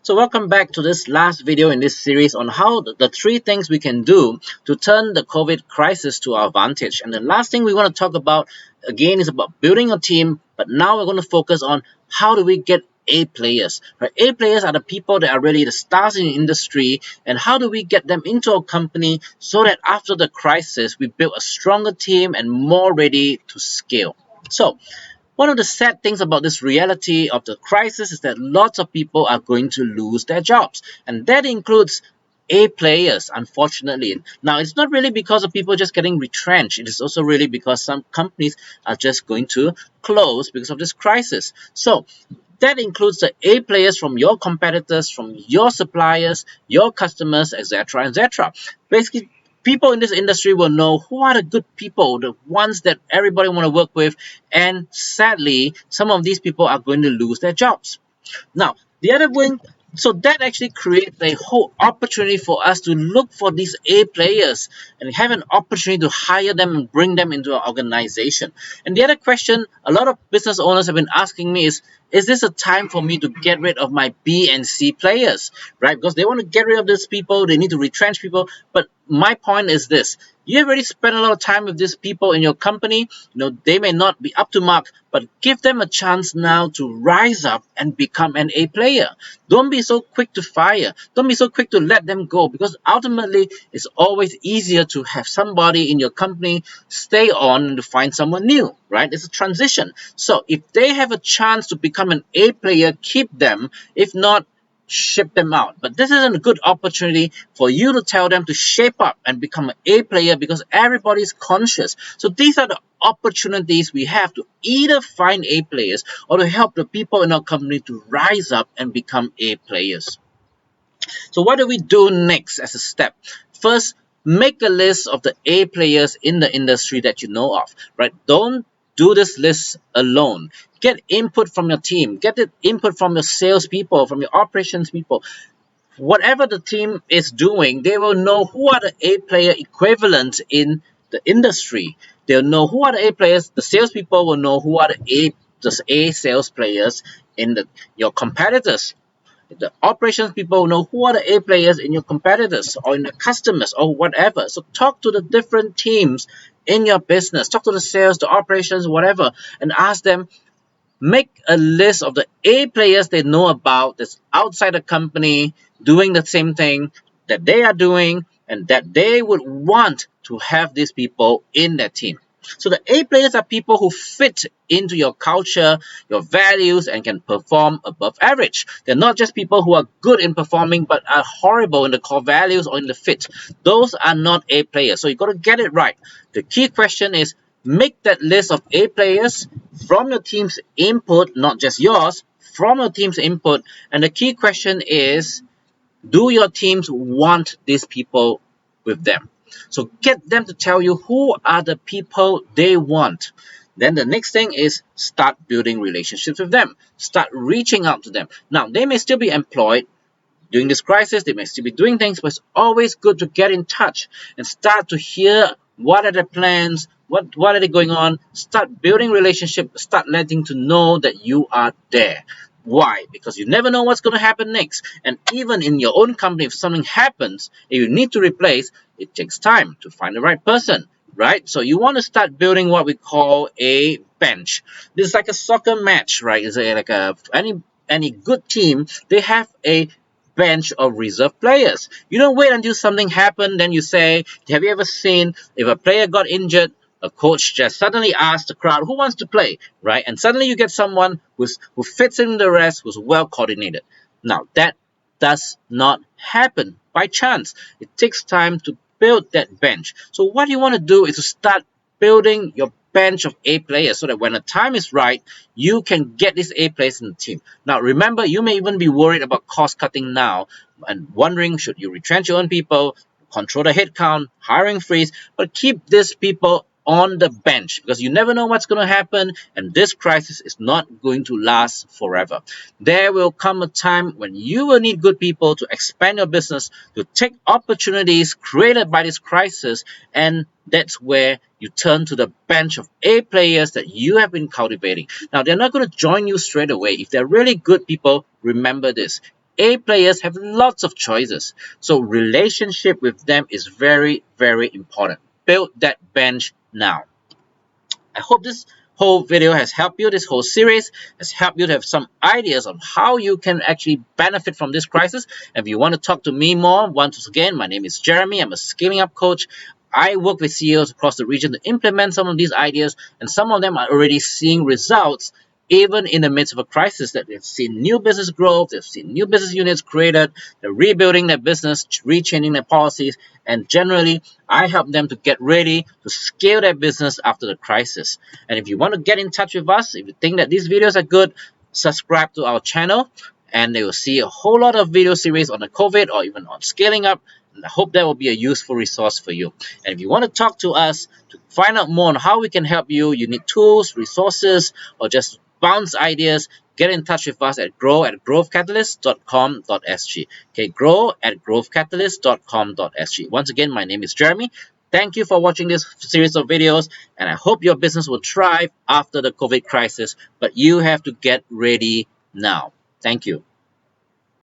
So welcome back to this last video in this series on how the three things we can do to turn the COVID crisis to our advantage. And the last thing we want to talk about again is about building a team, but now we're going to focus on how do we get A players. Right? A players are the people that are really the stars in the industry, and how do we get them into our company so that after the crisis we build a stronger team and more ready to scale. So one of the sad things about this reality of the crisis is that lots of people are going to lose their jobs, and that includes A players, unfortunately. Now, it's not really because of people just getting retrenched, it is also really because some companies are just going to close because of this crisis. So, that includes the A players from your competitors, from your suppliers, your customers, etc. etc. Basically, people in this industry will know who are the good people, the ones that everybody want to work with, and sadly, some of these people are going to lose their jobs. Now, the other thing, so that actually creates a whole opportunity for us to look for these A players and have an opportunity to hire them and bring them into our organization. And the other question a lot of business owners have been asking me is this a time for me to get rid of my B and C players, right? Because they want to get rid of these people, they need to retrench people. But my point is this: you have already spent a lot of time with these people in your company. They may not be up to mark, but give them a chance now to rise up and become an A player. Don't be so quick to fire. Don't be so quick to let them go, because ultimately it's always easier to have somebody in your company stay on and to find someone new, right? It's a transition. So if they have a chance to become an A player, keep them. If not, ship them out. But this isn't a good opportunity for you to tell them to shape up and become an A player, because everybody's conscious. So these are the opportunities we have to either find A players or to help the people in our company to rise up and become A players. So what do we do next as a step? First, make a list of the A players in the industry that you know of, right? Don't do this list alone. Get input from your team. Get the input from your sales people, from your operations people. Whatever the team is doing, they will know who are the A player equivalents in the industry. They'll know who are the A players. The salespeople will know who are the A sales players in your competitors. The operations people know who are the A players in your competitors or in the customers or whatever. So talk to the different teams in your business. Talk to the sales, the operations, whatever, and ask them, make a list of the A players they know about that's outside the company doing the same thing that they are doing and that they would want to have these people in their team. So the A players are people who fit into your culture, your values, and can perform above average. They're not just people who are good in performing but are horrible in the core values or in the fit. Those are not A players. So you got to get it right. The key question is, make that list of A players from your team's input, not just yours, from your team's input. And the key question is, do your teams want these people with them? So get them to tell you who are the people they want. Then the next thing is start building relationships with them. Start reaching out to them. Now, they may still be employed during this crisis. They may still be doing things, but it's always good to get in touch and start to hear what are their plans, what are they going on. Start building relationships. Start letting to know that you are there. Why? Because you never know what's going to happen next. And even in your own company, if something happens and you need to replace, it takes time to find the right person, right? So you want to start building what we call a bench. This is like a soccer match, right? It's any good team, they have a bench of reserve players. You don't wait until something happened, then you say, have you ever seen if a player got injured, a coach just suddenly asks the crowd who wants to play, right? And suddenly you get someone who fits in the rest, who's well coordinated. Now, that does not happen by chance. It takes time to build that bench. So what you want to do is to start building your bench of A players so that when the time is right, you can get these A players in the team. Now, remember, you may even be worried about cost cutting now and wondering, should you retrench your own people, control the headcount, hiring freeze, but keep these people on the bench, because you never know what's going to happen, and this crisis is not going to last forever. There will come a time when you will need good people to expand your business, to take opportunities created by this crisis, and that's where you turn to the bench of A players that you have been cultivating. Now, they're not going to join you straight away. If they're really good people, remember this: A players have lots of choices. So relationship with them is very, very important. Build that bench now. I hope this whole video has helped you. This whole series has helped you to have some ideas of how you can actually benefit from this crisis. And if you want to talk to me more, once again, my name is Jeremy. I'm a scaling up coach. I work with CEOs across the region to implement some of these ideas, and some of them are already seeing results even in the midst of a crisis. That they've seen new business growth, they've seen new business units created, they're rebuilding their business, rechanging their policies, and generally I help them to get ready to scale their business after the crisis. And if you want to get in touch with us, if you think that these videos are good, subscribe to our channel and they will see a whole lot of video series on the COVID or even on scaling up. And I hope that will be a useful resource for you. And if you want to talk to us to find out more on how we can help you, you need tools, resources, or just bounce ideas, get in touch with us at grow@growthcatalyst.com.sg. Okay, grow@growthcatalyst.com.sg. Once again, my name is Jeremy. Thank you for watching this series of videos, and I hope your business will thrive after the COVID crisis, but you have to get ready now. Thank you.